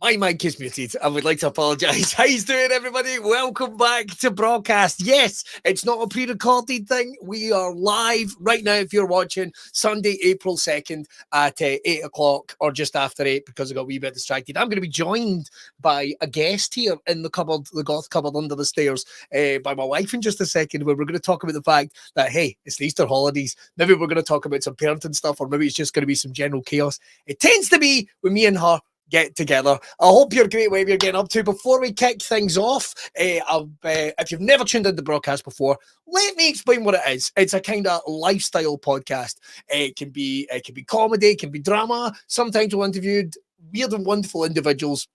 My mic is muted. I would like to apologise. How you doing, everybody? Welcome back to Brawcast. Yes, it's not a pre-recorded thing. We are live right now if you're watching Sunday, April 2nd at 8 o'clock or just after 8 because I got a wee bit distracted. I'm going to be joined by a guest here in the cupboard, the goth cupboard under the stairs, by my wife in just a second, where we're going to talk about the fact that, hey, it's the Easter holidays. Maybe we're going to talk about some parenting stuff, or maybe it's just going to be some general chaos. It tends to be with me and her get together. I hope you're great, whatever you're getting up to. Before we kick things off, if you've never tuned into the broadcast before, let me explain what it is. It's a kind of lifestyle podcast. It can be comedy, it can be drama. Sometimes we've interviewed weird and wonderful individuals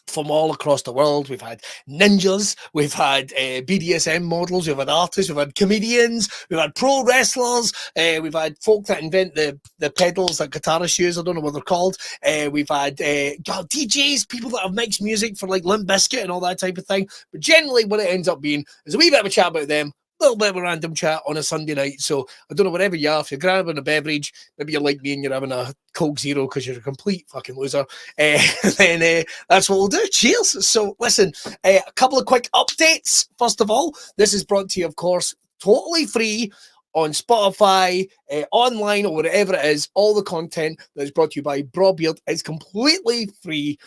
from all across the world. We've had ninjas, we've had BDSM models, we've had artists, we've had comedians, we've had pro wrestlers, we've had folk that invent the pedals that guitarists use. I don't know what they're called. We've had DJs, people that have mixed music for like Limp Bizkit and all that type of thing. But generally what it ends up being is a wee bit of a chat about them, a little bit of a random chat on a Sunday night. So I don't know, whatever you are, if you're grabbing a beverage, maybe you're like me and you're having a Coke Zero because you're a complete fucking loser, then that's what we'll do. Cheers. So listen, a couple of quick updates. First of all, this is brought to you, of course, totally free on Spotify, online, or whatever it is. All the content that is brought to you by Braw is completely free.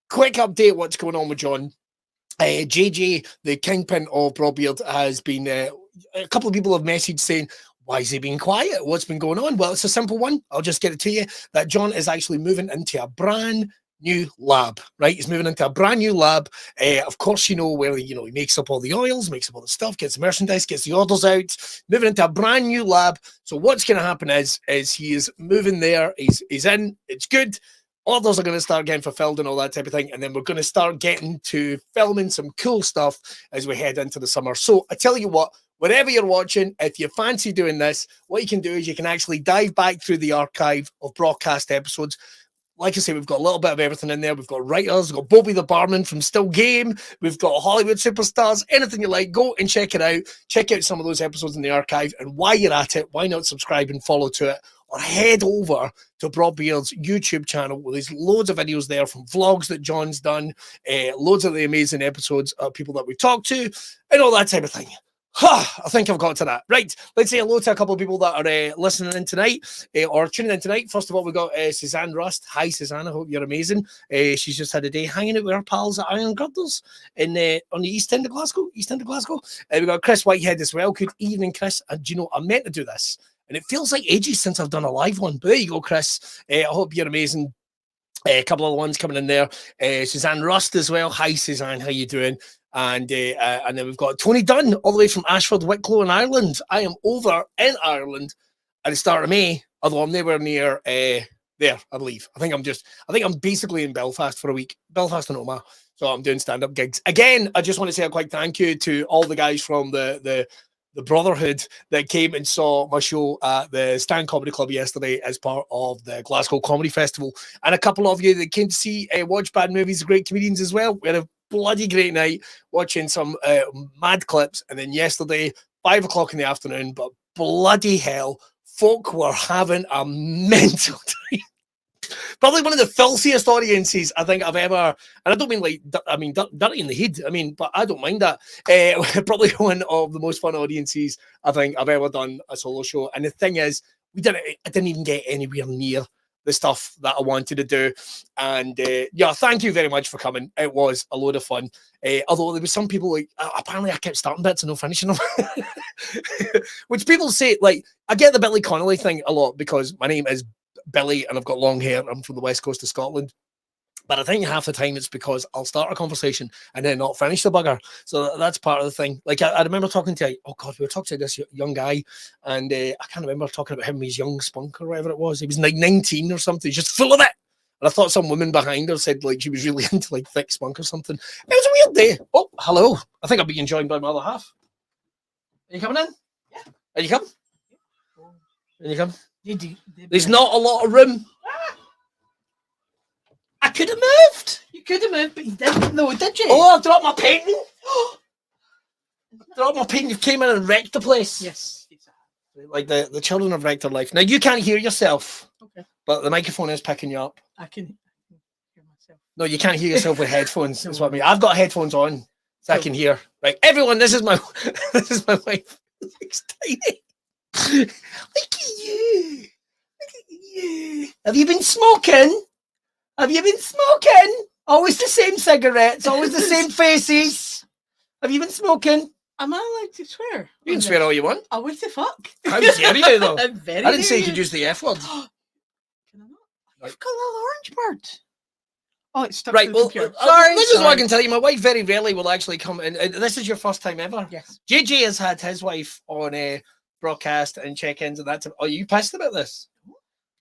Quick update, what's going on with John? JJ, the kingpin of Brawbeard, has been, a couple of people have messaged saying, why is he being quiet? What's been going on? Well, it's a simple one. I'll just get it to you, that John is actually moving into a brand new lab, right? He's moving into a brand new lab. Of course, where, he makes up all the oils, makes up all the stuff, gets the merchandise, gets the orders out, moving into a brand new lab. So what's going to happen is he is moving there. He's in. It's good. Orders are going to start getting fulfilled and all that type of thing. And then we're going to start getting to filming some cool stuff as we head into the summer. So I tell you what, wherever you're watching, if you fancy doing this, what you can do is you can actually dive back through the archive of broadcast episodes. Like I say, we've got a little bit of everything in there. We've got writers, we've got Bobby the Barman from Still Game. We've got Hollywood superstars, anything you like. Go and check it out. Check out some of those episodes in the archive. And while you're at it, why not subscribe and follow to it? Or head over to Brawbeard's YouTube channel where there's loads of videos there from vlogs that John's done, loads of the amazing episodes of people that we talked to, and all that type of thing. I think I've got to that. Right, let's say hello to a couple of people that are listening in tonight or tuning in tonight. First of all, we got Suzanne Rust. Hi, Suzanne. I hope you're amazing. She's just had a day hanging out with her pals at Iron Girders on the East End of Glasgow. We got Chris Whitehead as well. Good evening, Chris. And I meant to do this, and it feels like ages since I've done a live one. But there you go, Chris. I hope you're amazing. A couple of ones coming in there. Suzanne Rust as well. Hi, Suzanne. How you doing? And then we've got Tony Dunn all the way from Ashford, Wicklow in Ireland. I am over in Ireland at the start of May, although I'm nowhere near there, I believe. I think I'm basically in Belfast for a week. Belfast and Omagh. So I'm doing stand-up gigs. Again, I just want to say a quick thank you to all the guys from the Brotherhood that came and saw my show at the Stand Comedy Club yesterday as part of the Glasgow Comedy Festival. And a couple of you that came to see Watch Bad Movies, great comedians as well. We had a bloody great night watching some mad clips. And then yesterday, 5 o'clock in the afternoon, but bloody hell, folk were having a mental time. Probably one of the filthiest audiences I think I've ever, and I don't mean dirty in the head, but I don't mind that. Probably one of the most fun audiences I think I've ever done a solo show. And the thing is, I didn't even get anywhere near the stuff that I wanted to do. And thank you very much for coming. It was a load of fun. Although there was some people like, apparently I kept starting bits and no finishing them. Which people say, like, I get the Billy Connolly thing a lot because my name is Billy and I've got long hair. I'm from the west coast of Scotland. But I think half the time it's because I'll start a conversation and then not finish the bugger. So that's part of the thing. Like I remember talking to, we were talking to this young guy, and I can't remember talking about him, his young spunk or whatever it was. He was like 19 or something, just full of it. And I thought some woman behind her said like she was really into like thick spunk or something. It was a weird day. Oh, hello. I think I'll be joined by my other half. Are you coming in? Yeah. Are you coming? Are you coming? There's not a lot of room. I could have moved. You could have moved, but you didn't, though, did you? Oh, I dropped my painting. Dropped my painting. You came in and wrecked the place. Yes, exactly. Like the children have wrecked their life. Now, you can't hear yourself. Okay. But the microphone is picking you up. I can hear myself No, you can't hear yourself with headphones. That's what I mean. I've got headphones on, so I can hear. Right, everyone, this is my this is my wife. It's tiny. Look at you. Look at you. Have you been smoking? Have you been smoking? Always the same cigarettes, always the same faces. Have you been smoking? Am I allowed to swear? You can swear all you want. Oh, what the fuck? How dare you, though? I'm very I didn't say you dare could use the F word. Can I not? You've got a little orange bird. Oh, it's stuck Right, to the well, computer. Sorry, this is what I can tell you. My wife very rarely will actually come in. And this is your first time ever. Yes. JJ has had his wife on a broadcast and check-ins and that. Are you pissed about this?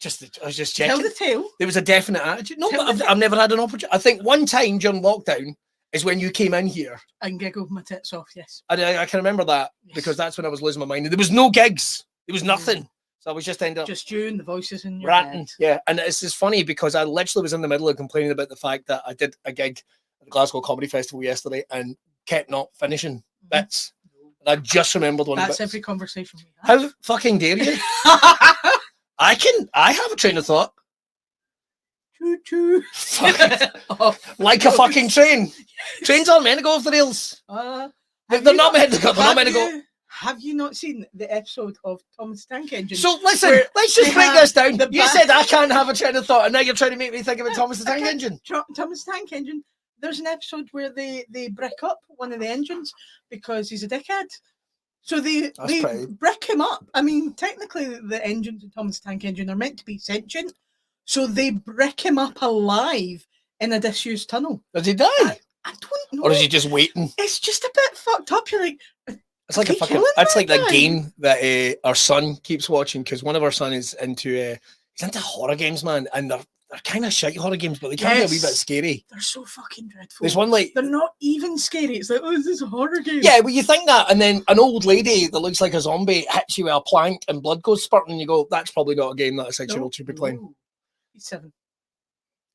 I was just checking. Tell the tale. There was a definite attitude. No, Tell but the I've never had an opportunity. I think one time during lockdown is when you came in here. And giggled my tits off, yes. I can remember that Yes. because that's when I was losing my mind. And there was no gigs. There was nothing. So I was just ended up Just you and the voices in your ranting. head. Yeah, and it's just funny because I literally was in the middle of complaining about the fact that I did a gig at the Glasgow Comedy Festival yesterday and kept not finishing bits. And I just remembered one. That's bit. every conversation we have. How fucking dare you? I have a train of thought. Choo choo. Fuck it. Oh, Like a fucking train. Trains aren't meant to go off the rails. They're not meant to go. They're not meant to go. Have you not seen the episode of Thomas Tank Engine? So listen, where let's just they break have this down. the You back- said I can't have a train of thought, and now you're trying to make me think about Thomas the Tank Okay. Engine. Thomas Tank Engine. There's an episode where they brick up one of the engines because he's a dickhead. So they pretty- brick him up. I mean, technically the engines in Thomas Tank Engine are meant to be sentient. So they brick him up alive in a disused tunnel. Does he die? I don't know. Or is he just waiting? It's just a bit fucked up. You're like, It's like a Are they fucking. killing That's that like that guy? game that our son keeps watching because one of our son is into he's into horror games, man, and they're kind of shite horror games, but they can be a wee bit Yes. scary. they're so fucking dreadful. There's one like They're not even scary. It's like, oh, is this a horror game? yeah, well you think that, and then an old lady that looks like a zombie hits you with a plank and blood goes spurting, and you go, that's probably not a game that a 6-year-old should be playing. No. He's 7.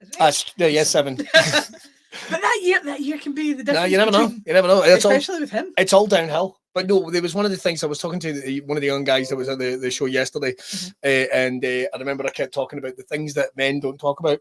Is it? Yeah, 7. But that year can be the difference. No, you never know. between- You never know. Especially with him. It's all downhill. But no, there was one of the things I was talking to one of the young guys that was at the show yesterday, and I remember I kept talking about the things that men don't talk about.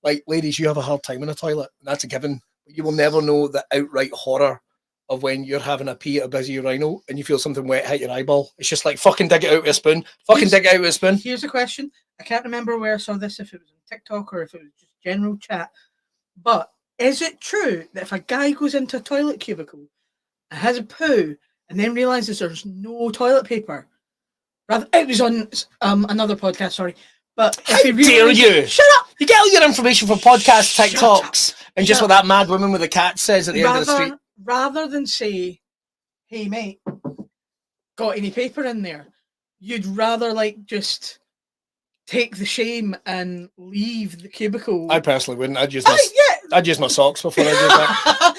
Like, ladies, you have a hard time in a toilet, and that's a given. But you will never know the outright horror of when you're having a pee at a busy urinal and you feel something wet hit your eyeball. It's just like, fucking dig it out with a spoon. Fucking dig it out with a spoon. Here's a question. I can't remember where I saw this, if it was on TikTok or if it was just general chat. But is it true that if a guy goes into a toilet cubicle and has a poo and then realizes there's no toilet paper, rather, it was on another podcast, sorry. But How if he dare you? Shut up! You get all your information from podcast Shut TikToks and just Shut what that mad woman with the cat says at the end of the street. Rather than say, hey mate, got any paper in there? You'd rather like just take the shame and leave the cubicle. I personally wouldn't. I'd use my socks before I did that.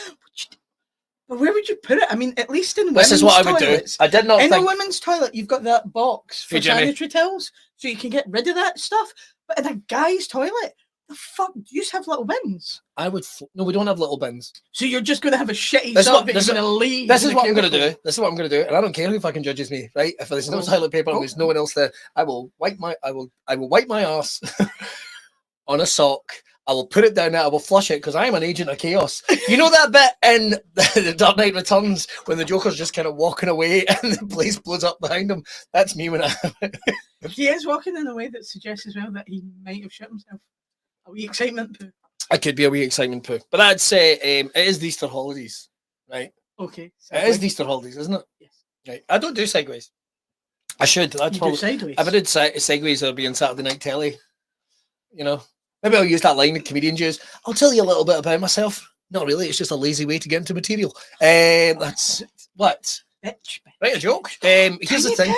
But where would you put it? I mean, at least in This is women's what I would toilets. do. I did not In a think. women's toilet, you've got that box for Hey, Jimmy. sanitary towels, so you can get rid of that stuff. But in a guy's toilet, the fuck, do you just have little bins? I would. No, we don't have little bins. So you're just going to have a shitty This is stuff what- that this you're is- going to leave. This is in what the I'm going to cubicle. do. This is what I'm going to do, and I don't care who fucking judges me. Right? If there's no Oh. toilet paper Oh. and there's no one else there, I will wipe my ass on a sock. I will put it down there. I will flush it because I am an agent of chaos. You know that bit in the Dark Knight Returns when the Joker's just kind of walking away and the place blows up behind him? That's me when I. He is walking in a way that suggests as well that he might have shit himself. A wee excitement poo. I could be a wee excitement poo, but I'd say it is the Easter holidays, right? Okay. It is the Easter holidays, isn't it? Yes. Right. I don't do segues. I should. That's You probably. do sideways. If I did segues, it'll be on Saturday Night Telly. You know, maybe I'll use that line that comedians use. I'll tell you a little bit about myself. Not really. It's just a lazy way to get into material. That's what. Bitch. Right, a joke. Here's the Tiny thing.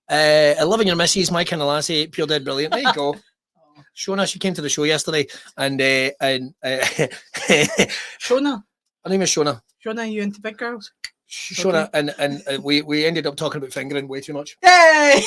pen? Loving your missus, my kind of lassie, pure dead brilliant. There you go. Oh. Shona, she came to the show yesterday, and Shona. her name is Shona. Shona, are you into big girls? Shona, and we ended up talking about fingering way too much. Hey!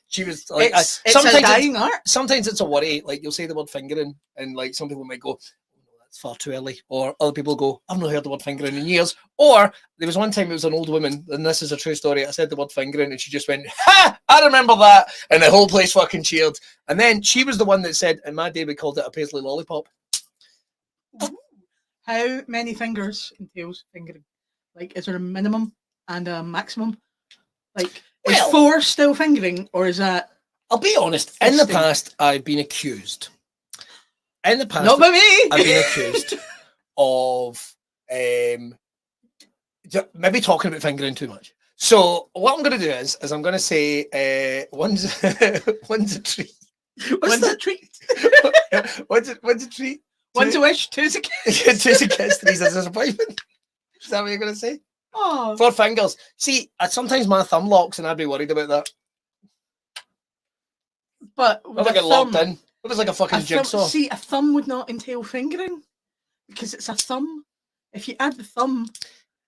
She was like, it's a sometimes dying art. sometimes it's a worry. Like you'll say the word fingering, and like some people might go, oh, no, "That's far too early," or other people go, "I've not heard the word fingering in years." Or there was one time it was an old woman, and this is a true story. I said the word fingering, and she just went, "Ha! I remember that," and the whole place fucking cheered. And then she was the one that said, "In my day, we called it a paisley lollipop." How many fingers entails fingering? Like, is there a minimum and a maximum? Like, is Well- 4 still fingering, or is that I'll be honest. In the Fisting. past, I've been accused. In the past, not by me? I've been accused of maybe talking about fingering too much. So what I'm going to do is I'm going to say one's one's a treat. One's a treat. One's a treat. One's a wish. Two's a kiss. Two's a kiss. Three's a disappointment. Is that what you're going to say? Oh, 4 fingers. See, sometimes my thumb locks, and I'd be worried about that. but What with if I a get locked thumb, in? What is like a fucking a thumb, jigsaw? see, a thumb would not entail fingering because it's a thumb. If you add the thumb,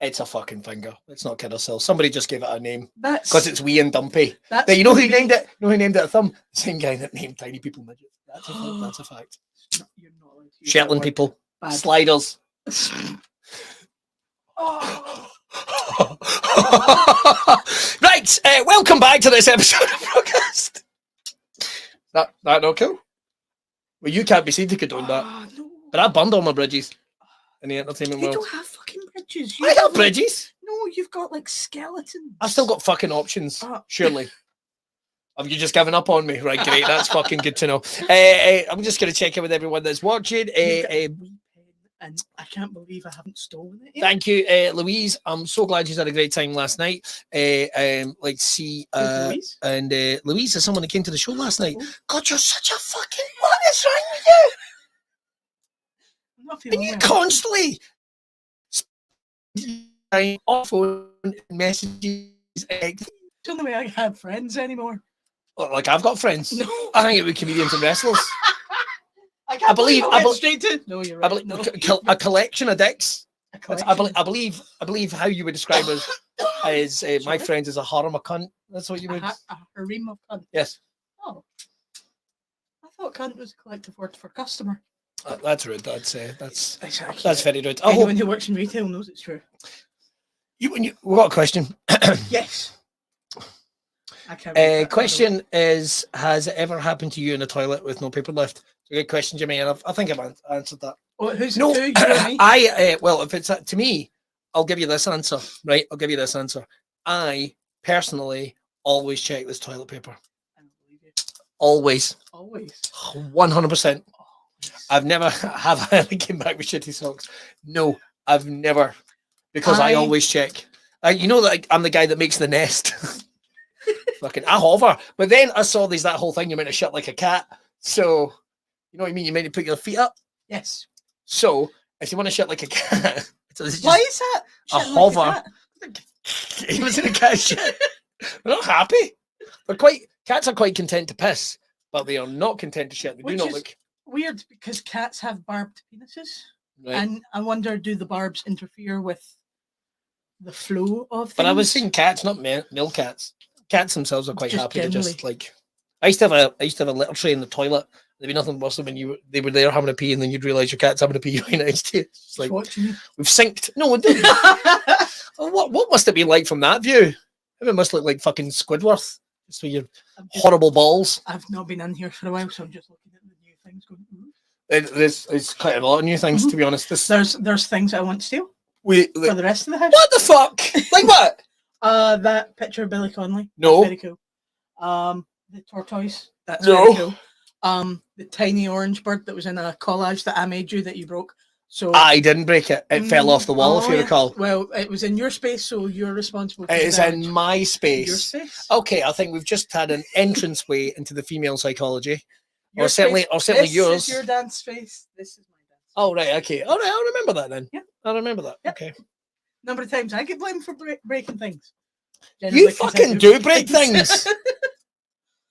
It's a fucking finger. Let's not kid ourselves. Somebody just gave it a name that's because it's wee and dumpy. that's. Now, you know who gonna be- named it? You know who named it a thumb? The same guy that named tiny people midgets. That's a fact. You're not allowed to use that Shetland word. people. Bad. Sliders. Oh. Right, welcome back to this episode of Brawcast. That not cool? Well, you can't be seen to condone that. Oh, no. But I burned all my bridges in the entertainment You world. don't have fucking bridges. I have bridges. No, you've got like skeletons. I've still got fucking options, Oh. surely. Have you just given up on me? Right, great. That's fucking good to know. I'm just going to check in with everyone that's watching. You've got a wee pen, and I can't believe I haven't stolen it yet. Thank you, Louise. I'm so glad you had a great time last night. Let's see. Who's Louise? And Louise is someone that came to the show last night. Oh. God, you're such a fucking... What is wrong with you? I'm not And feeling you well. constantly... time off phone messages. It's the only way I have friends anymore. Like, I've got friends. No. I hang out with comedians and wrestlers. I can't believe- believe I I bel- went straight to. No, you're right. I believe No. a collection of dicks. A I collection. believe how you would describe us as my Sorry? friends as a harem of cunt. That's what you would. a harem of cunt. Yes, Oh. I thought cunt was a collective word for customer. that's rude. That's Exactly. that's very rude. I Anyone hope who works in retail knows it's true. we got a question. Yes. I can't read that. Question is: has it ever happened to you in a toilet with no paper left? It's a good question, Jimmy, and I think I've answered that. Oh, who's No, it to? You or me? well, if it's to me, I'll give you this answer. Right, I'll give you this answer. I personally always check this toilet paper. I don't believe you. Always, Always. 100%. I've never have I ever came back with shitty socks. No, I've never, because I I- always check. You know that I'm the guy that makes the nest. Fucking, I hover. But then I saw that whole thing. You're meant to shit like a cat. So, you know what I mean? You're meant to put your feet up. Yes. So, if you want to shit like a cat, so it's Why just is that? a Shit like hover. cat? He was in a cat shit. They're not happy. Cats are quite content to piss, but they are not content to shit. They Which do not is- look Weird because cats have barbed penises. right. And I wonder, do the barbs interfere with the flow of things? But I was saying cats, not male cats. Cats themselves are quite Just happy to just generally. like. I used to have a litter tray in the toilet. There'd be nothing worse than when they were there having a pee, and then you'd realise your cat's having a pee right next to you. It's Just like watching you. we've synced. No, it didn't. Oh, what must it be like from that view? It must look like fucking Squidward. Just with your I'm just- horrible balls. I've not been in here for a while, so I'm just looking at the new things going. "Ooh." It's quite a lot of new things, to be honest. There's things I want to steal We, for the rest of the house. what the fuck? Like what? That picture of Billy Connolly. No. That's very cool. The tortoise. That's No. very cool. The tiny orange bird that was in a collage that I made you that you broke. So I didn't break it. It fell off the wall, if you yeah. recall. Well, it was in your space, so you're responsible. For It the is in damage. my Your space. space. Okay, I think we've just had an entranceway into the female psychology. Your Or certainly this yours. is your dance space. This is my dance. Oh, right, okay. All right, I'll remember that then. Yeah. I'll remember that. Yeah. Okay. Number of times I get blamed for breaking things. You Generally, 'cause I fucking do break things.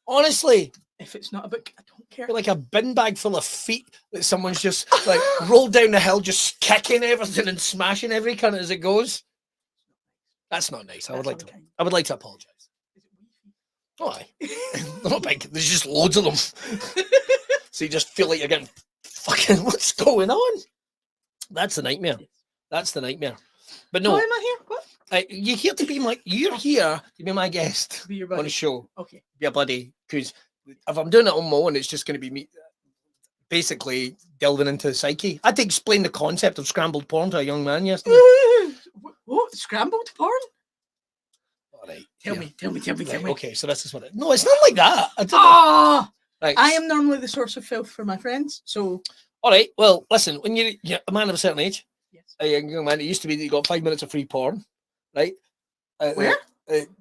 Honestly, If it's not a book, I don't care. you're like a bin bag full of feet that someone's just like rolled down the hill, just kicking everything and smashing every cunt as it goes. That's not nice. I would like to apologise. Is it wee feet? Oh, aye. They're not big. There's just loads of them. So you just feel like you're getting fucking, what's going on? That's the nightmare. That's the nightmare. But No, no, am I here? What? you're here to be you're here to be my guest Be your on a buddy. show. Okay. Be a buddy. Because if I'm doing it on my own, it's just going to be me. basically delving into the psyche. I had to explain the concept of scrambled porn to a young man yesterday. What? Scrambled porn? All right. Tell me. Right, okay, so this is what it... No, it's not like that. Right. I am normally the source of filth for my friends, so... All right, well, listen, when you're a man of a certain age, Yes. a young man, it used to be that you got 5 minutes of free porn, right? Where?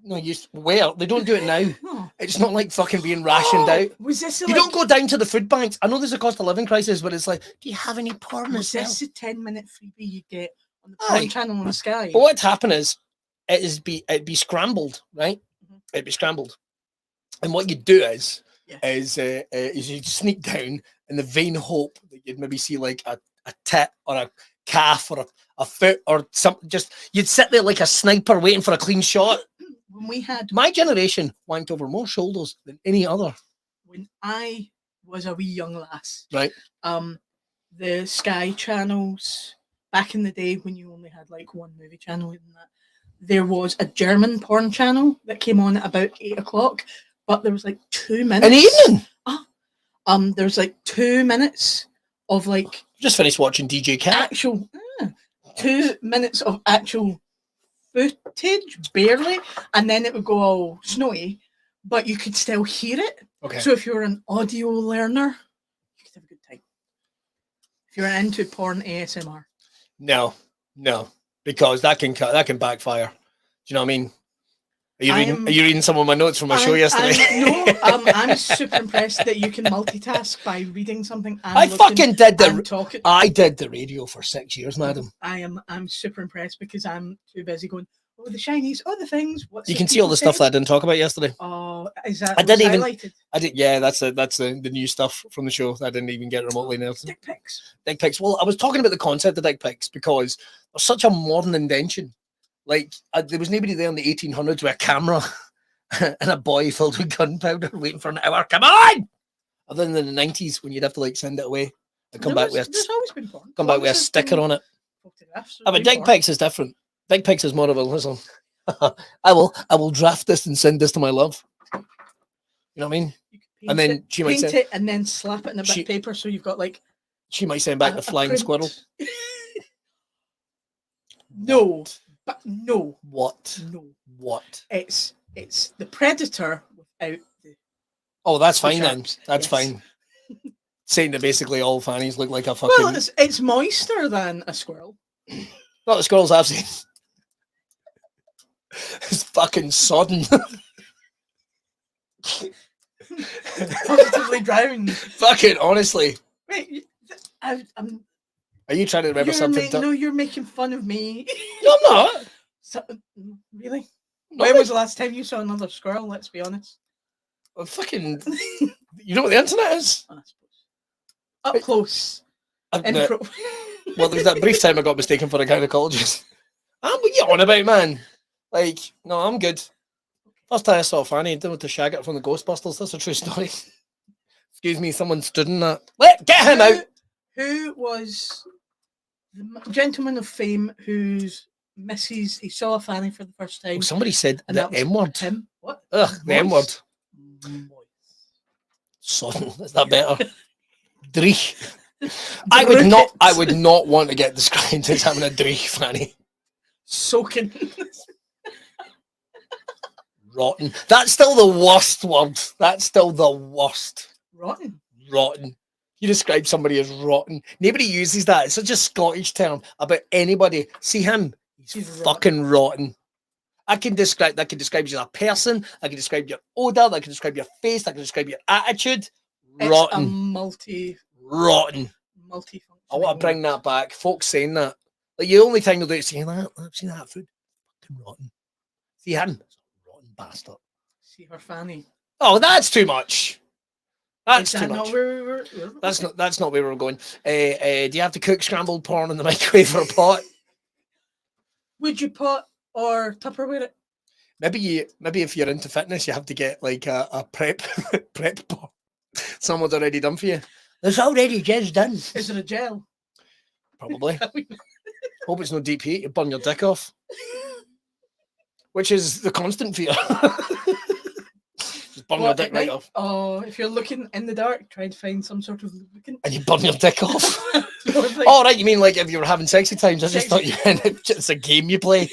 No, where? They don't do it now. Oh. It's not like fucking being rationed out. Was this You don't go down to the food banks. I know there's a cost of living crisis, but it's like, do you have any porn Was as well? this the 10-minute freebie you get on the porn channel on the Sky? But what'd happen is, it'd be scrambled, right? Mhm. It'd be scrambled. And what you'd do is Yeah. you'd sneak down in the vain hope that you'd maybe see like a tit or a calf or a foot or something. Just you'd sit there like a sniper waiting for a clean shot. When we had... My generation wanked over more shoulders than any other. When I was a wee young lass, Right. The Sky channels, back in the day when you only had like one movie channel and that, there was a German porn channel that came on at about 8 o'clock, but there was like 2 minutes. In the evening? There's like 2 minutes of like Just finished watching DJ Cat. actual 2 minutes of actual footage, barely, and then it would go all snowy, but you could still hear it. Okay. So if you're an audio learner, you could have a good time. If you're into porn ASMR. No, because that can backfire. Do you know what I mean? Are you reading some of my notes from my show yesterday? I'm super impressed that you can multitask by reading something. I did the radio for 6 years, madam. I'm super impressed because I'm too busy going, oh, the shinies, oh, the things. You can see all the stuff that I didn't talk about yesterday. Oh, is that highlighted? Yeah, that's the new stuff from the show that I didn't even get remotely now. Dick pics. Dick pics. Well, I was talking about the concept of dick pics because there's such a modern invention. Like, there was nobody there in the 1800s with a camera and a boy filled with gunpowder waiting for an hour. Come on! Other than in the 90s when you'd have to like send it away and come back with a sticker on it. But dick pics is different. Dick pics is more of a listen. I will draft this and send this to my love. You know what I mean? And then she might paint it and then slap it in a bit of paper so you've got like. She might send back the flying squirrel. No. But no. What? No. What? It's the Predator without the... Oh, that's fine then. That's fine. Saying that basically all fannies look like a fucking... Well, it's moister than a squirrel. Not the squirrels I've seen. It's fucking sodden. Positively drowning. Fucking honestly. Wait, Are you trying to remember something? No, you're making fun of me. No, I'm not. Really? No, when was the last time you saw another squirrel? Let's be honest. Well, fucking... You know what the internet is? I suppose. Up close. Well, there's that brief time I got mistaken for a gynecologist. What are you on about, man? Like, no, I'm good. First time I saw Fanny doing with the shagger from the Ghostbusters. That's a true story. Excuse me, someone stood in that. Get him out! Who was the gentleman of fame whose missus, he saw a Fanny for the first time? Oh, somebody said the M word. Him. What? Ugh, the M word. Sodden. Is that better? Dreich. I would not want to get described as having a dreich, Fanny. Soaking. Rotten. That's still the worst word. That's still the worst. Rotten. Rotten. You describe somebody as rotten. Nobody uses that. It's such a Scottish term about anybody. See him? He's fucking rotten. I can describe you as a person. I can describe your odor. I can describe your face. I can describe your attitude. Rotten. It's rotten. Multifunctional. I want to bring that back. Folks saying that. Like, the only time they'll do it saying that. I've seen that food. Fucking rotten. See him? Rotten bastard. See her Fanny. Oh, that's too much. That's too much. Not where we were? That's not where we're going. Do you have to cook scrambled porn in the microwave or a pot? Would you pot or Tupperware it? Maybe if you're into fitness, you have to get like a prep pot. Someone's already done for you. It's already just done. Is it a gel? Probably. Hope it's no deep heat. You burn your dick off. Which is the constant fear. Just burn your dick right off. Oh, if you're looking in the dark, try to find some sort of lubricant. And you burn your dick off. Like, Oh, right, you mean like if you were having sexy times? I just thought it's a game you play.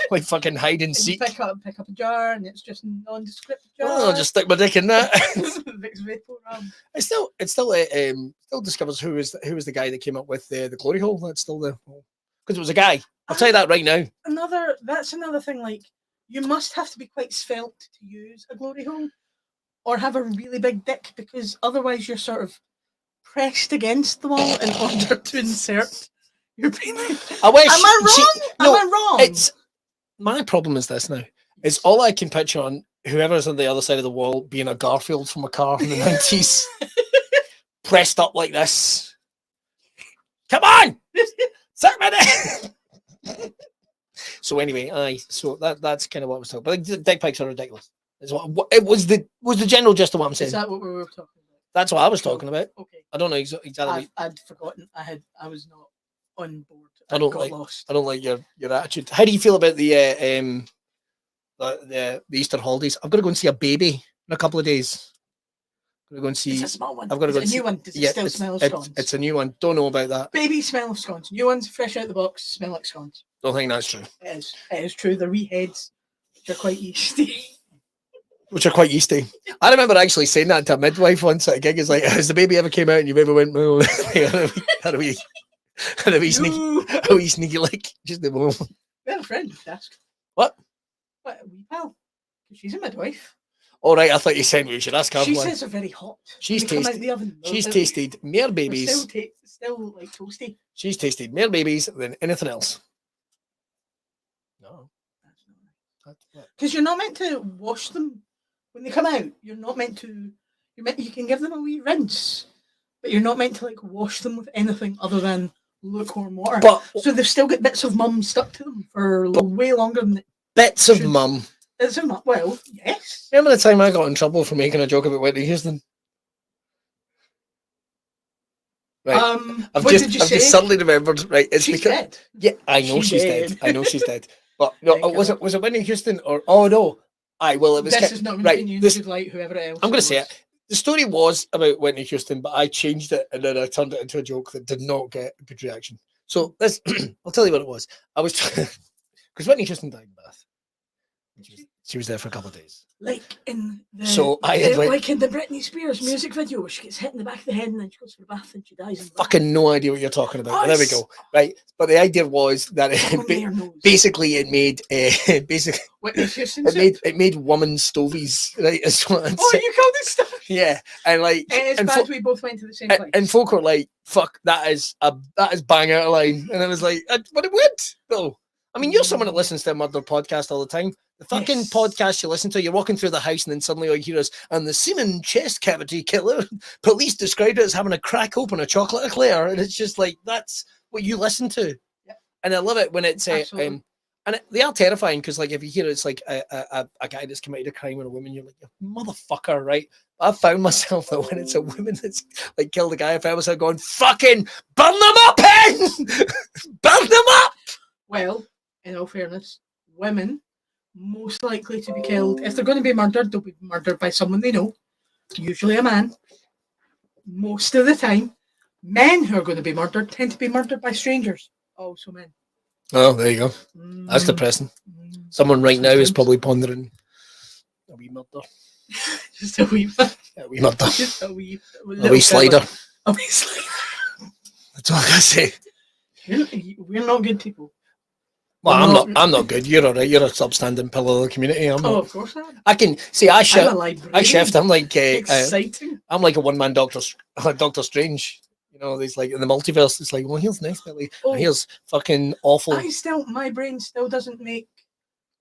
Like fucking hide and seek. Pick up a jar and it's just nondescript jar. Oh, I'll just stick my dick in that. Vicks VapoRub. It still discovers who was the guy that came up with the glory hole. That's still the because it was a guy. I'll tell you that right now. That's another thing. Like, you must have to be quite svelte to use a glory hole, or have a really big dick, because otherwise you're sort of pressed against the wall in order to insert your penis. I wish. Am I wrong? Am I wrong? It's my problem is this now. It's all I can picture on whoever's on the other side of the wall being a Garfield from a car in the 90s, pressed up like this. Come on, suck my dick. So anyway, so that's kind of what I was talking about. But like, dick pics are ridiculous. Is what it was the general gist of what I'm saying. Is that what we were talking about? That's what I was talking about. Okay. I don't know exactly. I'd forgotten. I was not on board. I got lost. I don't like your attitude. How do you feel about the Easter holidays? I've got to go and see a baby in a couple of days. I'm going to go and see. It's a small one. I've got to go and see. A new one. Does it still smell of scones? It's a new one. Don't know about that. Baby smell of scones. New ones, fresh out the box, smell like scones. Don't think that's true. It is true. The wee heads, which are quite yeasty. Which are quite yeasty. I remember actually saying that to a midwife once at a gig. It's like, has the baby ever came out and you ever went, oh, had a wee sneaky like just the moment. We had a friend who asked. What a wee pal. She's a midwife. All right, I thought you said we should ask her. She says they're very hot. She's tasted. The oven. She's tasted more babies. Still like toasty. She's tasted more babies than anything else. No, because you're not meant to wash them when they come out. You're not meant to. You can give them a wee rinse, but you're not meant to like wash them with anything other than lukewarm water. So they've still got bits of mum stuck to them for way longer than bits of mum. Bits of mum. Well, yes. Remember the time I got in trouble for making a joke about Whitney Houston? Right. I've just suddenly remembered. Right, it's she's dead. Yeah, I know she's dead. I know she's dead. But no, was it Whitney Houston or no? Well, it was. This is not right. This like whoever else. I'm going to say it. The story was about Whitney Houston, but I changed it and then I turned it into a joke that did not get a good reaction. So this, I'll tell you what it was. I was because Whitney Houston died in Bath. She was there for a couple of days. Like in the like in the Britney Spears music video where she gets hit in the back of the head and then she goes to the bath and she dies. Fucking no idea what you're talking about. Oh, there we go. Right, but the idea was that basically it made it made woman stovies. Right, is what I'd say. You called it stuff. Yeah, and like and it's bad we both went to the same place. And folk were like, "Fuck, that is bang out of line," and I was like, "But it would though." I mean, you're someone that listens to a murder podcast all the time. The fucking podcast you listen to, you're walking through the house and then suddenly all you hear is, and the semen chest cavity killer, police described it as having a crack open a chocolate eclair. And it's just like, that's what you listen to. Yep. And I love it when it's, and they are terrifying because like, if you hear it's like a guy that's committed a crime on a woman, you're like, you motherfucker, right? I've found myself that when it's a woman that's like killed a guy, I found myself going, fucking burn them up, Hen! Burn them up! Well, in all fairness, women most likely to be killed. If they're going to be murdered, they'll be murdered by someone they know, usually a man. Most of the time, men who are going to be murdered tend to be murdered by strangers. Also men. Oh, there you go. That's depressing. Someone right now is probably pondering a wee murder. Just a wee murder. Just a wee slider. A wee slider. That's all I gotta say. We're not good people. Well, I'm not good. You're all right. You're a upstanding pillar of the community. I'm not. Of course not. I can see. I shift. I'm like exciting. I'm like a one-man Doctor Strange. You know, there's like in the multiverse. It's like, well, here's nice, Billy. And here's fucking awful. My brain still doesn't make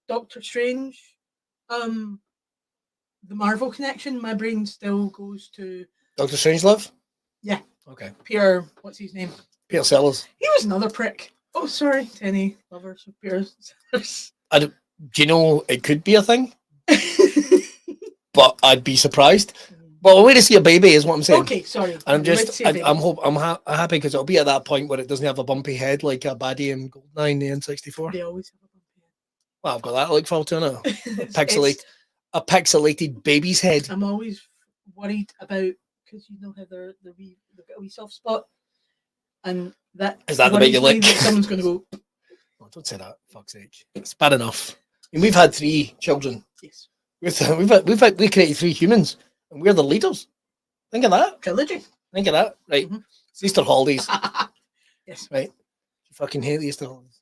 Doctor Strange. The Marvel connection. My brain still goes to Doctor Strangelove. Yeah. Okay. Peter. What's his name? Peter Sellers. He was another prick. Oh, sorry to any lovers of Peter Sellers. Do you know it could be a thing? But I'd be surprised. Well, a way to see a baby is what I'm saying. Okay, sorry. I'm happy because it'll be at that point where it doesn't have a bumpy head like a baddie in GoldenEye, the N64. They always have a bumpy head. Well, I've got that to look forward to now. Pixelate. a pixelated baby's head. I'm always worried about, because you know how they've got a wee soft spot, and that Is that the bit you worries me lick? that someone's going to go. Oh, don't say that. Fuck's sake. It's bad enough. I mean, we've had 3 children. Yes. We created 3 humans, and we're the leaders. Think of that. Trilogy. Think of that. Right. Mhm. It's Easter holidays. Yes. Right. You fucking hate the Easter holidays.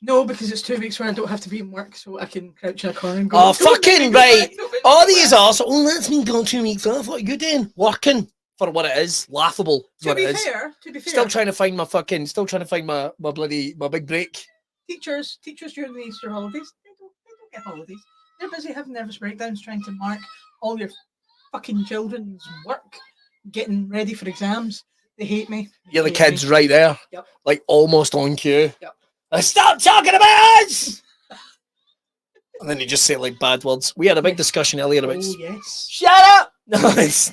No, because it's 2 weeks where I don't have to be in work, so I can crouch in a corner and go. Oh, "Don't make me fucking go right. back, don't make me All go these back." are so. Oh, that's me gone 2 weeks off. What are you doing? Working for what it is. Laughable. Is To what be it is. fair, Still trying to find my my big break. teachers during the Easter holidays, they don't get holidays. They're busy having nervous breakdowns trying to mark all your fucking children's work, getting ready for exams. They hate me. You're the Hate kids me. right there. Yep. Like almost on cue. Yep. Stop talking about us! And then you just say like bad words. We had a big discussion earlier about Oh yes. shut up! No, it's...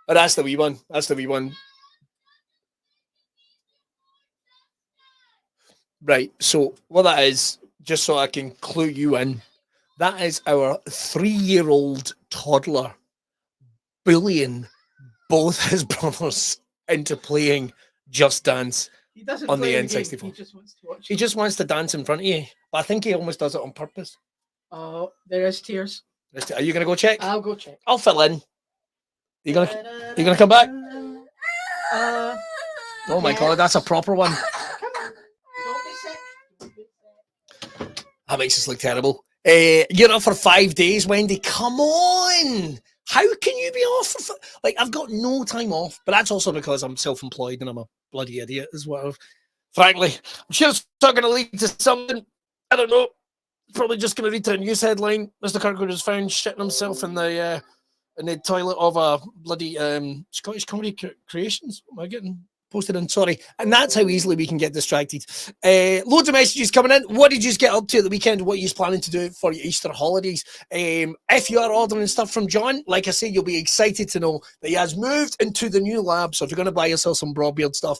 Oh, that's the wee one. That's the wee one. Right, so what that is, just so I can clue you in, that is our 3-year-old toddler bullying both his brothers into playing Just Dance. He doesn't On the play game, N64. He just wants to watch. He just wants to dance in front of you, but I think he almost does it on purpose. Oh, there is tears. Are you gonna go check? I'll go check. I'll fill in. You gonna come back? Oh my god, that's a proper one. Come on. Don't be sick. Don't be sick. That makes us look terrible. You're up for 5 days, Wendy. Come on. How can you be off for like I've got no time off, but that's also because I'm self-employed and I'm a bloody idiot as well. Frankly, I'm sure it's not going to lead to something. I don't know. Probably just going to lead to a news headline. Mr. Kirkwood was found shitting himself in the toilet of a bloody Scottish Comedy Creations. Am I getting posted in? Sorry. And that's how easily we can get distracted. Loads of messages coming in. What did you get up to at the weekend? What are you planning to do for your Easter holidays? If you are ordering stuff from John, like I say, you'll be excited to know that he has moved into the new lab. So if you're going to buy yourself some Braw beard stuff,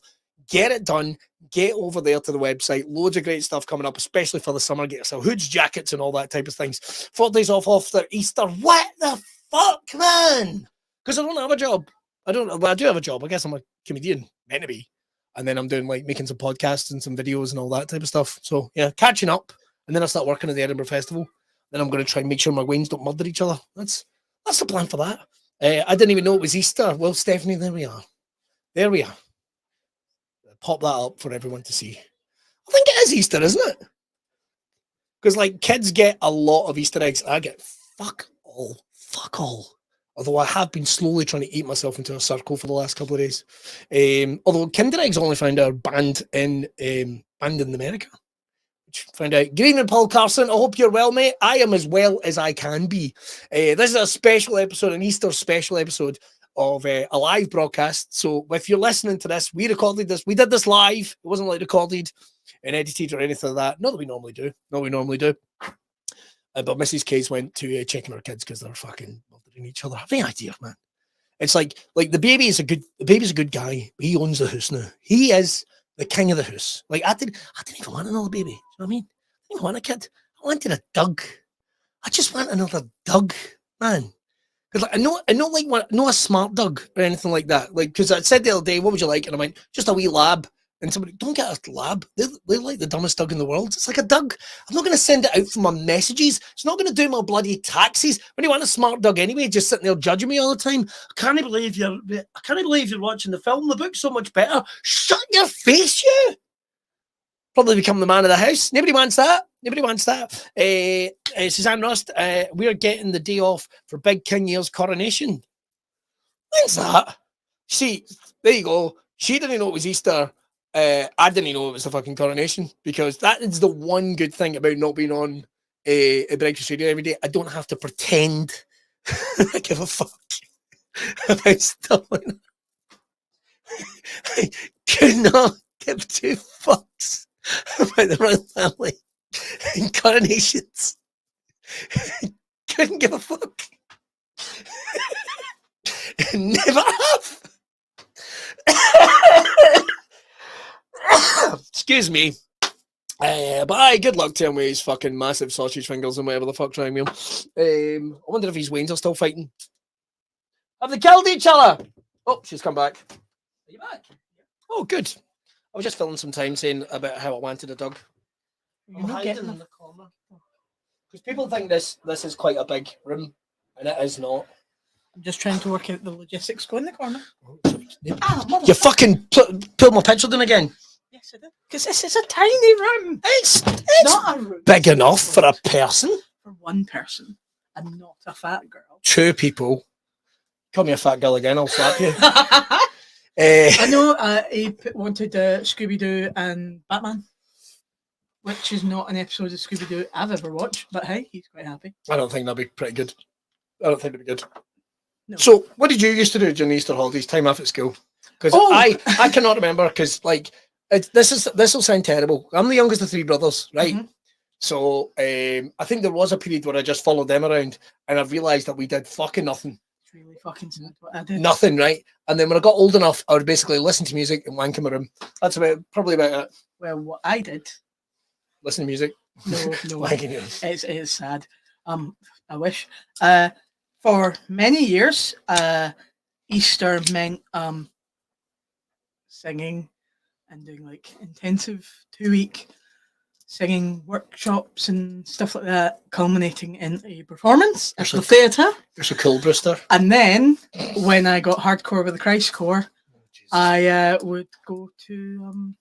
get it done. Get over there to the website. Loads of great stuff coming up, especially for the summer. Get yourself hoods, jackets, and all that type of things. 4 days off after Easter. What the fuck, man? Because I don't have a job. Well, I do have a job. I guess I'm a comedian, meant to be. And then I'm doing like making some podcasts and some videos and all that type of stuff. So yeah, catching up. And then I start working at the Edinburgh Festival. Then I'm going to try and make sure my wains don't murder each other. That's the plan for that. I didn't even know it was Easter. Well, Stephanie, there we are. There we are. Pop that up for everyone to see. I think it is Easter, isn't it? Because like kids get a lot of Easter eggs. I get fuck all. Although I have been slowly trying to eat myself into a circle for the last couple of days. Although Kinder eggs only found out banned in America. Which found out. Good evening, Paul Carson. I hope you're well, mate. I am as well as I can be. This is a special episode, an Easter special episode of a live broadcast. So if you're listening to this, we recorded this. We did this live. It wasn't like recorded and edited or anything like that. Not that we normally do. But Mrs. Case went to checking her kids because they're fucking bothering each other. Have any idea, man? It's like the baby's a good guy. He owns the house now. He is the king of the house. Like I didn't even want another baby. You know what I mean? I didn't want a kid. I wanted a Doug. I just want another Doug, man. Because like, I know like not a smart Doug or anything like that. Like, because I said the other day, what would you like? And I went, just a wee lab. And somebody, don't get a lab. They're like the dumbest Doug in the world. It's like a Doug. I'm not going to send it out for my messages. It's not going to do my bloody taxes. When you want a smart Doug anyway, just sitting there judging me all the time. I can't believe you're watching the film. The book's so much better. Shut your face, you. Probably become the man of the house. Nobody wants that. Suzanne Rust, we're getting the day off for Big King Year's coronation. When's that? See, there you go. She didn't know it was Easter. I didn't know it was the fucking coronation, because that is the one good thing about not being on a Brawcast Radio every day. I don't have to pretend I give a fuck about stuff like that. I could not give 2 fucks about the royal family and coronations. Couldn't give a fuck. Never have. Excuse me. But aye, good luck to him with his fucking massive sausage fingers and whatever the fuck trying meal. I wonder if his wains are still fighting. Have they killed each other? Oh, she's come back. Are you back? Oh, good. I was just filling some time saying about how I wanted a dog. I'm hiding in the corner. Because people think this is quite a big room, and it is not. I'm just trying to work out the logistics. Go in the corner. You fucking pulled my picture down again. Yes, I did. Because this is a tiny room. It's not a room. Big enough for a person. For one person, and not a fat girl. Two people. Call me a fat girl again, I'll slap you. I know he wanted Scooby-Doo and Batman, which is not an episode of Scooby-Doo I've ever watched, but hey, he's quite happy. I don't think that'd be pretty good. I don't think it'd be good. No. So, what did you used to do during the Easter holidays, time off at school? Because I cannot remember, because like this will sound terrible. I'm the youngest of three brothers, right? Mm-hmm. So I think there was a period where I just followed them around, and I realised that we did fucking nothing. Really fucking sad what I did. Nothing, right? And then when I got old enough, I would basically listen to music and wank in my room. That's probably about it. Well, what I did. Listen to music. No, wanking it is sad. I wish. For many years, Easter meant singing and doing like intensive 2-week singing workshops and stuff like that, culminating in a performance at the theatre. You're so cool, Brewster. And then, when I got hardcore with the Christ Corps, I would go to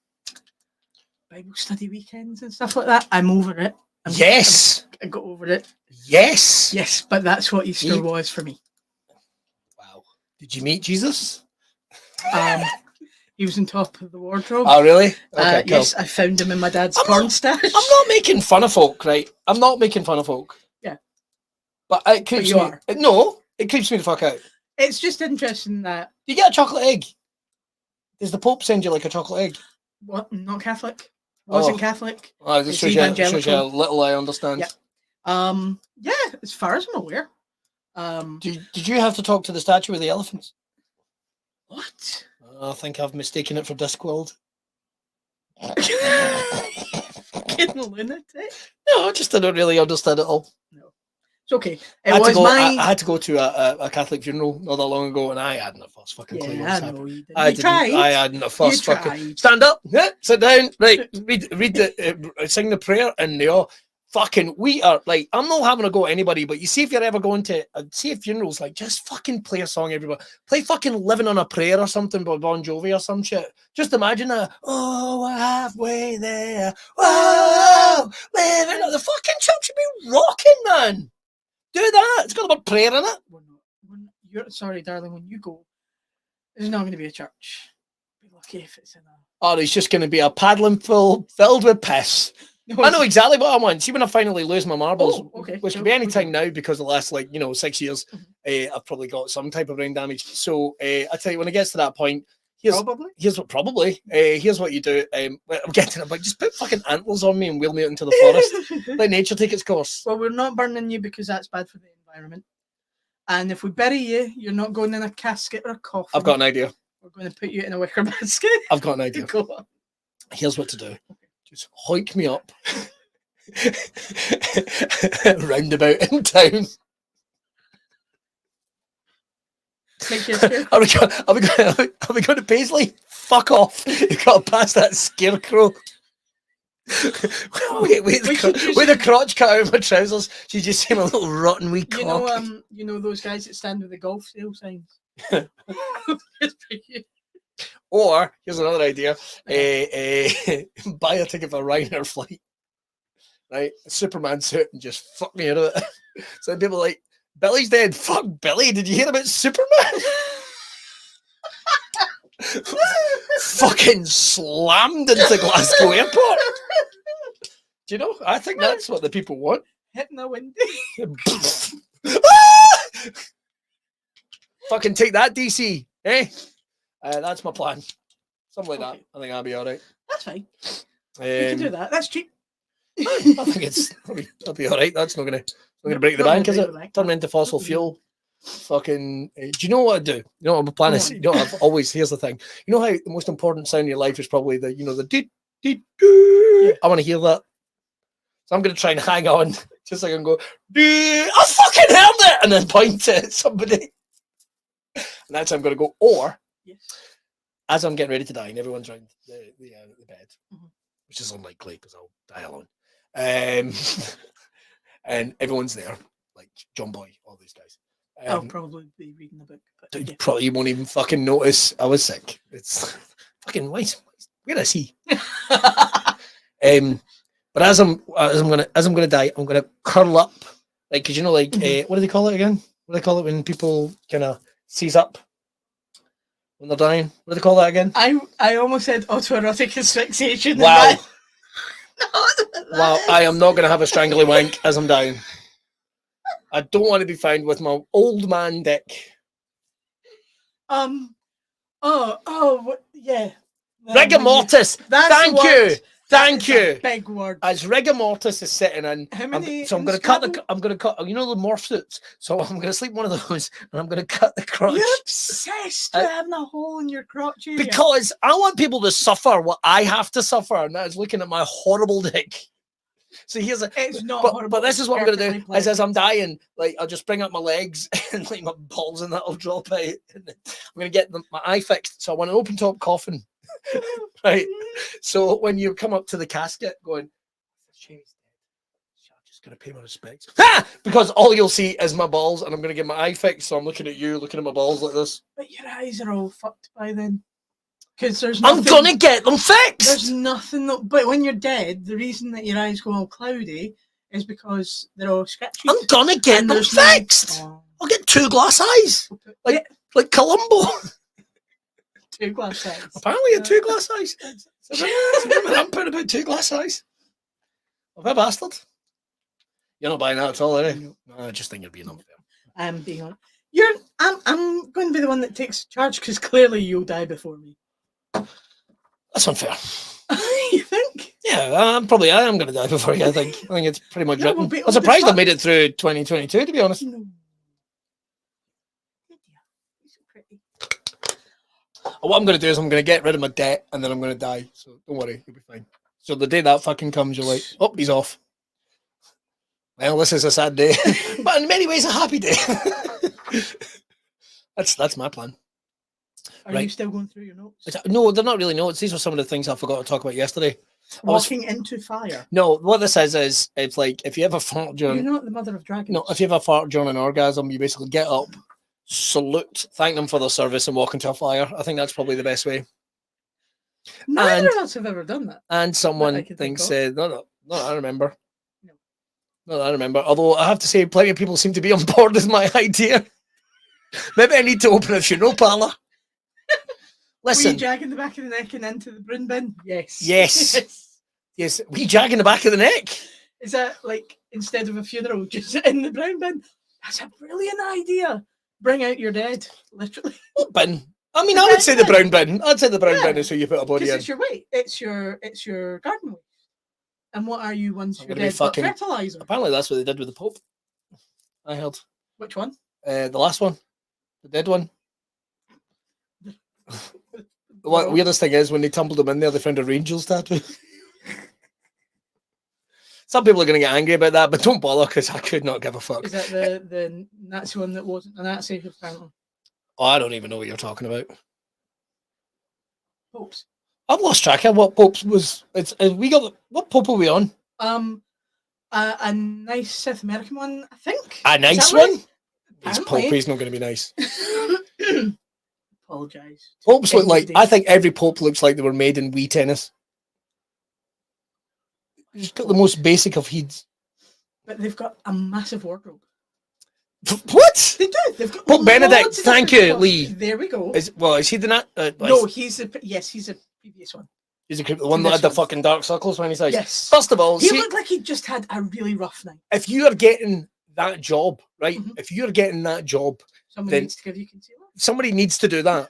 Bible study weekends and stuff like that. I'm over it. I got over it. Yes, but that's what Easter was for me. Wow. Did you meet Jesus? He was on top of the wardrobe. Oh, really? Okay, cool. Yes, I found him in my dad's porn stash. I'm not making fun of folk, right? I'm not making fun of folk. Yeah. But it creeps me. No, it creeps me the fuck out. It's just interesting that... Do you get a chocolate egg? Does the Pope send you like a chocolate egg? What? I'm not Catholic. Wasn't Catholic. Oh, this shows you little I understand. Yeah. Yeah, as far as I'm aware. Did you have to talk to the statue of the elephants? What? I think I've mistaken it for Discworld. Fucking lunatic. No, I just didn't really understand it all. No. It's okay. I had to go to a Catholic funeral not that long ago, and I hadn't the first fucking clue. Yeah, I know you did. I hadn't the first fucking... Stand up, sit down, right, read sing the prayer, and they all... Fucking, we are like, I'm not having a go at anybody, but you see if you're ever going to see a funerals, like just fucking play a song, everybody. Play fucking Living on a Prayer or something by Bon Jovi or some shit. Just imagine that. Oh, we're halfway there. Oh, living on the fucking church should be rocking, man. Do that. It's got a bit of prayer in it. You're sorry, darling, when you go, there's not going to be a church. Be lucky if it's in a... Oh, there's just going to be a paddling pool filled with piss. No, I know exactly what I want. See, when I finally lose my marbles, which could be any time now because the last 6 years, I've probably got some type of brain damage. So I tell you, when it gets to that point, here's what you do. I'm getting it, but just put fucking antlers on me and wheel me out into the forest. Let nature take its course. Well, we're not burning you because that's bad for the environment. And if we bury you, you're not going in a casket or a coffin. I've got an idea. We're going to put you in a wicker basket. I've got an idea. Go on. Here's what to do. Just hoik me up roundabout in town. Are we going to Paisley? Fuck off. You've got to pass that scarecrow. with the crotch cut out of my trousers. She just seemed a little rotten wee cock. You know those guys that stand with the golf sale signs? Or here's another idea: buy a ticket for a Ryanair flight, right? A Superman suit, and just fuck me out of it. So people are like, Billy's dead. Fuck Billy! Did you hear about Superman? Fucking slammed into Glasgow Airport. Do you know? I think that's what the people want. Hitting the windy. Fucking take that, DC. Eh? That's my plan. Something like that. I think I'll be all right. That's fine. We can do that. That's cheap. I think that'll be all right. That's not gonna break the bank, is it? Turn me into fossil fuel. Fucking. Do you know what I do? You know what my plan is? You know, here's the thing. You know how the most important sound in your life is probably the doot I want to hear that. So I'm going to try and hang on, just so I can go, I fucking heard it, and then point at somebody. And that's how I'm going to go. Or, as I'm getting ready to die, and everyone's around the bed, which is unlikely because I'll die alone. And everyone's there, like John Boy, all these guys. I'll probably be reading the book. But probably won't even fucking notice I was sick. It's fucking where is he? But as I'm gonna die, I'm gonna curl up, like, cause you know, like what do they call it again? What do they call it when people kind of seize up when they're dying? What do they call that again? I almost said autoerotic asphyxiation. Wow. Wow, I am not gonna have a strangly wank as I'm dying. I don't want to be found with my old man dick. Yeah. Rigor mortis. Thank you. Big word. As rigor mortis is sitting in, How many? I'm going to cut. You know the morph suits. So I'm going to sleep one of those, and I'm going to cut the crotch. You're obsessed with having a hole in your crotch area. Because I want people to suffer what I have to suffer, and that is looking at my horrible dick. So here's it's not horrible. But this is what I'm going to do. As I'm dying, like, I'll just bring up my legs and like my balls, and that'll drop out. And I'm going to get my eye fixed. So I want an open top coffin. Right, so when you come up to the casket going, I'm just gonna pay my respects, because all you'll see is my balls, and I'm gonna get my eye fixed, so I'm looking at you, looking at my balls like this. But your eyes are all fucked by then, because there's nothing, I'm gonna get them fixed. There's nothing but when you're dead, the reason that your eyes go all cloudy is because they're all scratchy. I'm gonna get them fixed. I'll get 2 glass eyes, like Columbo. 2 glass eyes. Apparently, 2 glass eyes. I'm putting about 2 glass eyes. I'm a bastard. You're not buying that at all, are you? No, I just think you're being unfair. I'm being honest. I'm going to be the one that takes charge because clearly you'll die before me. That's unfair. You think? Yeah, I am going to die before you. I think it's pretty much written. Well, I'm surprised I made it through 2022, to be honest. No. What I'm going to do is I'm going to get rid of my debt, and then I'm going to die. So don't worry, you'll be fine. So the day that fucking comes, you're like, oh, he's off. Well, this is a sad day, but in many ways a happy day. That's my plan. Are you still going through your notes? No, they're not really notes. These were some of the things I forgot to talk about yesterday. Walking into fire. No, what this is it's like if you ever fart during. You're not the mother of dragons. No, if you ever fart during an orgasm, you basically get up, salute, thank them for their service, and walk into a fire. I think that's probably the best way. Neither of us have ever done that. And someone thinks, no, I remember. No, I remember. Although I have to say, plenty of people seem to be on board with my idea. Maybe I need to open a funeral parlour. Listen. Were you jag in the back of the neck and into the broom bin? Yes. Yes. Wee jag in the back of the neck. Is that like instead of a funeral, just in the brown bin? That's a brilliant idea. Bring out your dead, literally. What bin? I mean, I would say the brown bin. I'd say the brown bin is where you put a body in. It's your weight. It's your garden waste. And what are you once you're dead? But fertilizer. Apparently, that's what they did with the Pope. I heard. Which one? The last one, the dead one. What weirdest thing is when they tumbled him in there, they found a Rangers tattoo. Some people are going to get angry about that, but don't bother because I could not give a fuck. Is that the Nazi one that wasn't a Nazi apparently? Oh, I don't even know what you're talking about. Popes. I've lost track of what popes was. What pope are we on? A nice South American one, I think. A nice one. He's pope. He's not going to be nice. Apologise. Popes look like. I think every pope looks like they were made in Wii tennis. Just got the most basic of heads. But they've got a massive wardrobe. What? They do. They've got Pope Benedict. Thank you, Lee. There we go. Is he the nat? No, he's a previous one. He's the one that had the fucking dark circles when he's like. Yes. First of all, he looked like he just had a really rough night. If you are getting that job, right? Mm-hmm. If you're getting that job, somebody needs to give you concealer. Somebody needs to do that.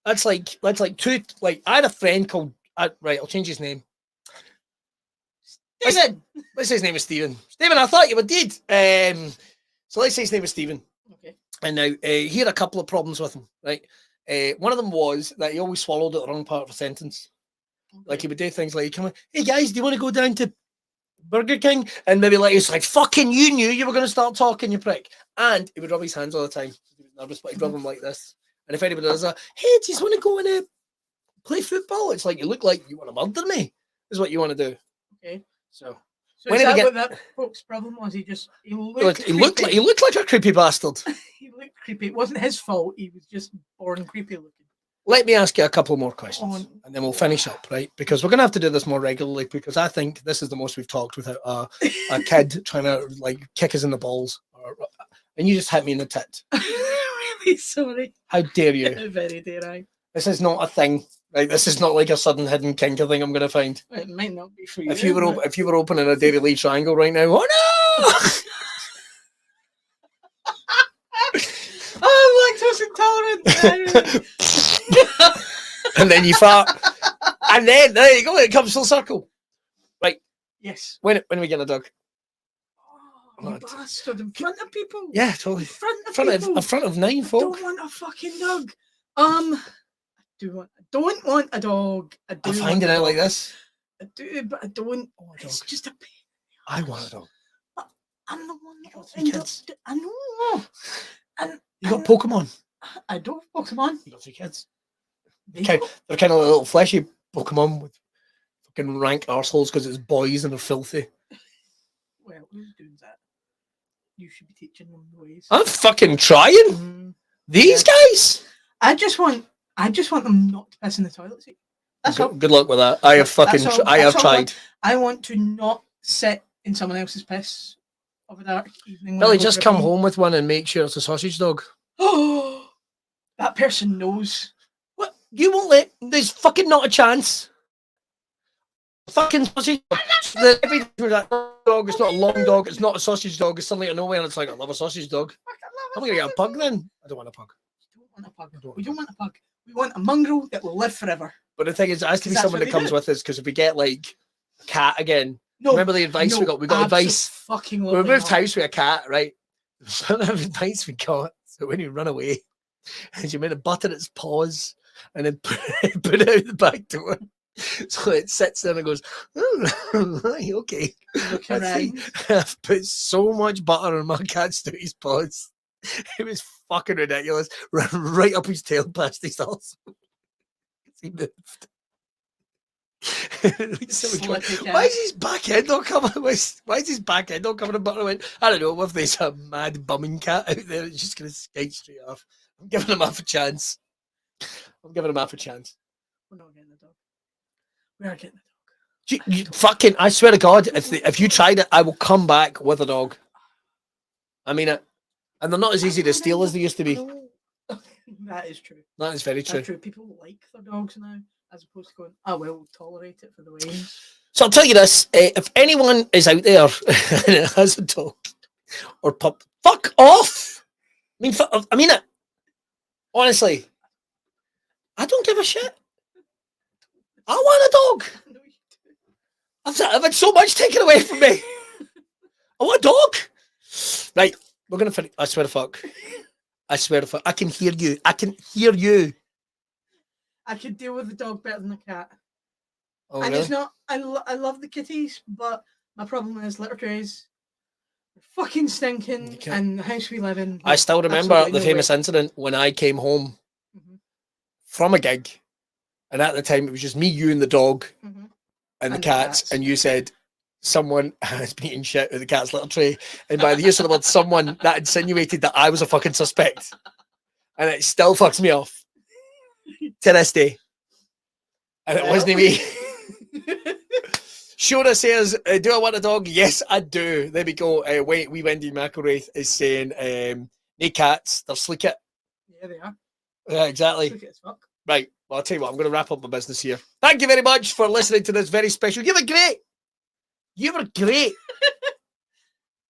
That's like I had a friend called. Right, I'll change his name. Steven. Let's say his name is Steven. Steven, I thought you were dead. So let's say his name is Steven. Okay. And now he had a couple of problems with him, right? One of them was that he always swallowed at the wrong part of a sentence. Like he would do things like, he'd come in, hey guys, do you want to go down to Burger King? And maybe like, it's like, fucking you knew you were going to start talking, you prick. And he would rub his hands all the time. He was nervous, but he'd rub them like this. And if anybody does that, hey, do you want to go and play football? It's like, you look like you want to murder me, is what you want to do. Okay. So is that what that folks' problem was? He looked like a creepy bastard. He looked creepy. It wasn't his fault. He was just born creepy looking. Let me ask you a couple more questions, and then we'll finish up, right? Because we're going to have to do this more regularly, because I think this is the most we've talked without a kid trying to, like, kick us in the balls. And you just hit me in the tit. Really sorry. How dare you? Very dare I. This is not a thing. Right? This is not like a sudden hidden kink I think I'm going to find. It might not be for you. If you were opening a Dairy Lee triangle right now, oh no! I'm lactose intolerant. And then you fart. And then, there you go, it comes full circle. Right. Yes. When we get a dog? Oh, you bastard. In front of people? Yeah, totally. In front of people? In front of 9 folk. I don't want a fucking dog. I don't want a dog. I find it out like this. I do, but I don't. Oh, it's just a pain. I want a dog. But I'm the one that will end up. I know. And you got Pokemon. I don't have Pokemon. You got 3 kids. They're kind of little fleshy Pokemon with fucking rank arseholes because it's boys and they're filthy. Well, who's doing that? You should be teaching them the ways. I'm fucking trying. These guys. I just want them not to piss in the toilet seat. That's all. Good luck with that. I have tried. I want to not sit in someone else's piss of a dark evening. Billy, just come home with one and make sure it's a sausage dog. Oh, that person knows. What? You won't let. There's fucking not a chance. Fucking sausage dog. Dog. It's not a long dog. It's not a sausage dog. It's suddenly out of nowhere and it's like, I love a sausage dog. I'm gonna get a pug then. I don't want a pug. We don't want a pug. We want a mongrel that will live forever. But the thing is, it has to be someone that comes with us, because if we get like a cat again, remember the advice we got? We got advice. Fucking we moved house with a cat, right? So the advice we got. So when you run away, and you made a butter its paws and then put it out the back door. So it sits there and goes, okay. I've put so much butter on my cat Stewie's paws. It was fucking ridiculous. Ran right up his tail past his arse. He moved. Why is his back end not coming? Why is his back end not coming and butter went? I don't know if there's a mad bumming cat out there that's just going to skate straight off. I'm giving him half a chance. We're not getting the dog. We are getting the dog. You fucking, I swear to God, if you tried it, I will come back with a dog. I mean it. And they're not as easy to steal as they used to be. That is true. That is very true. That's true. People like their dogs now, as opposed to going, I will tolerate it for the ways. So I'll tell you this, if anyone is out there and has a dog or pup, fuck off. I mean it. Honestly. I don't give a shit. I want a dog. No, you do. I've had so much taken away from me. I want a dog. Right. We're going to finish. I swear to fuck. I can hear you. I can deal with the dog better than the cat. Oh, and really? it's not, I love the kitties, but my problem is litter trays. They're fucking stinking, and the house we live in. I still remember the famous incident when I came home from a gig, and at the time it was just me, you, and the dog, and the cats, and you said, someone has been eating shit with the cat's litter tray, and by the use of the word someone, that insinuated that I was a fucking suspect, and it still fucks me off to this day. And it wasn't me. Shona says, do I want a dog? Yes, I do. There we go. We Wendy McElwraith is saying, no cats, they're sleek it. Yeah, they are. Yeah, exactly. Sleek it as fuck. Right, well, I'll tell you what, I'm going to wrap up my business here. Thank you very much for listening to this very special. You were great. You were great.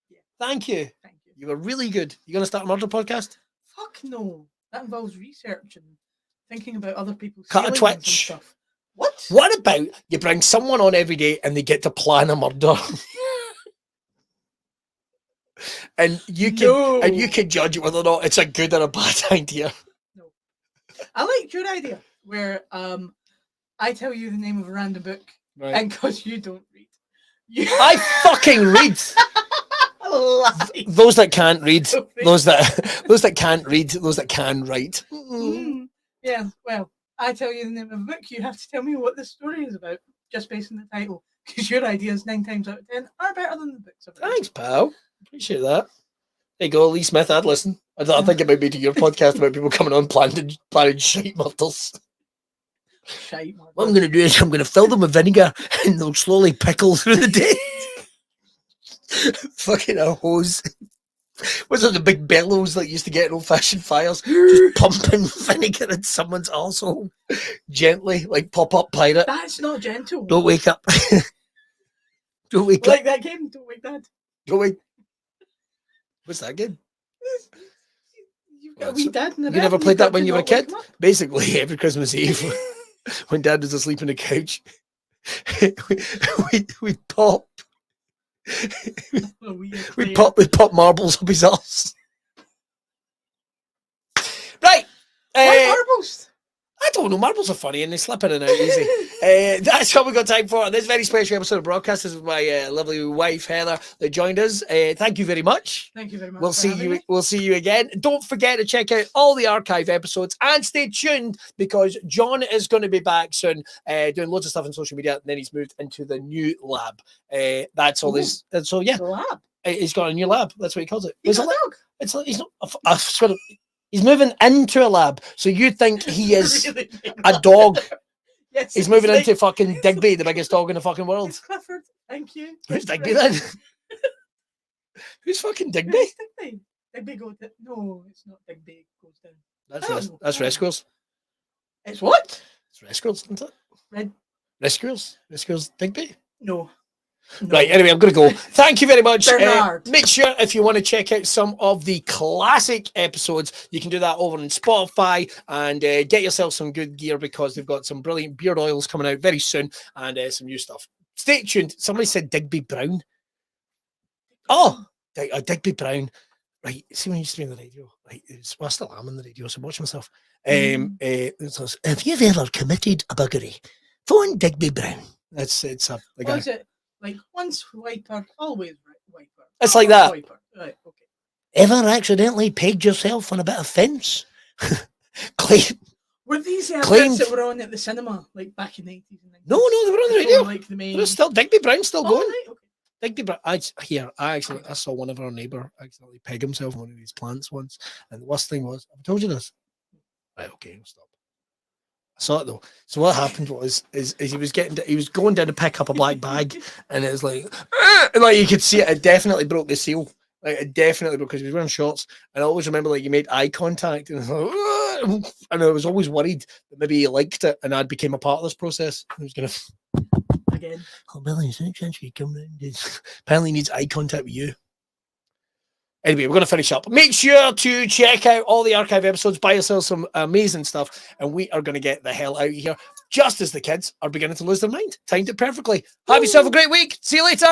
Yeah. Thank you. Thank you. You were really good. You going to start a murder podcast? Fuck no. That involves research and thinking about other people's Cut a feelings and twitch. stuff. What? What about you bring someone on every day and they get to plan a murder? and you can judge whether or not it's a good or a bad idea. No. I liked your idea where I tell you the name of a random book, Right. and because you don't read. I fucking read. Lie. Those that can't read, Don't read. those that can't read, those that can write. Yeah, well, I tell you the name of a book, you have to tell me what the story is about, just based on the title. Because your ideas 9 times out of 10 are better than the books. Thanks, pal. Appreciate that. There you go, Lee Smith. I'd listen. I think it might be to your podcast about people coming on planning shite murders. Shite murders. What I'm going to do is I'm going to fill them with vinegar and they'll slowly pickle through the day. Fucking a hose. Was it the big bellows that used to get in old-fashioned fires? Just pumping vinegar in someone's arsehole gently, like pop-up pirate. That's not gentle. Don't wake up. Don't wake Like up. that game, Don't Wake Dad. Don't wake. What's that game? You've got a wee dad in the You bed, never and played you've that got when to you were a not wake kid? him up. Basically, every Christmas Eve, when Dad was asleep on the couch, we'd pop. Oh, We'd pop marbles up his arse. Right. Why marbles? I don't know. Marbles are funny and they slip in and out easy. That's what we got time for. This very special episode of Brawcast is with my lovely wife Heather that joined us. Thank you very much. Thank you very much. We'll for see having you. me. We'll see you again. Don't forget to check out all the archive episodes and stay tuned because John is going to be back soon, doing loads of stuff on social media. And then he's moved into the new lab. That's all this. So yeah, The lab. he's got a new lab. That's what he calls it. He's It's a dog. It's like he's not. I swear, he's moving into a lab. So you think he is Really big a lab. dog? Yes, He's moving like- into fucking Digby, the biggest dog in the fucking world. It's Clifford. Thank you. Who's That's Digby right. then? Who's fucking Digby? Who's Digby? Digby goes down. No, it's not Digby goes down. That's Rescuers. It's what? It's Rescuers, isn't it? Red. Rescuers Digby. No. Right, anyway, I'm going to go. Thank you very much. Bernard. Make sure if you want to check out some of the classic episodes, you can do that over on Spotify and get yourself some good gear because they've got some brilliant beard oils coming out very soon and some new stuff. Stay tuned. Somebody said Digby Brown. Oh, Digby Brown. Right, see when I used to be on the radio? Right, I still am on the radio, so I'm watching myself. It says, if you've ever committed a buggery, phone Digby Brown. It's a guy. What is it? Like once wiper, always wiper. It's like Always that. Wiper. Right, okay. Ever accidentally pegged yourself on a bit of fence? Claim. Were these the Claimed- adverts that were on at the cinema, like back in the 80s and 90s? No, they were on the Before, radio. Like the main... There's still Digby Brown's still Oh, going. right, okay. Digby Brown. I saw one of our neighbour accidentally peg himself on one of these plants once, and the worst thing was, I've told you this. Right, okay, I'll stop. I saw it though. So what happened was, is he was going down to pick up a black bag, and it was like, and like you could see it definitely broke the seal. Like it definitely broke because he was wearing shorts. And I always remember like you made eye contact, and I was always worried that maybe he liked it, and I became a part of this process. I was gonna. Again. Oh, Billy, is there any chance you come round? Apparently, he needs eye contact with you. Anyway, we're going to finish up. Make sure to check out all the archive episodes, buy yourself some amazing stuff, and we are going to get the hell out of here just as the kids are beginning to lose their mind. Timed it perfectly. Have yourself a great week. See you later.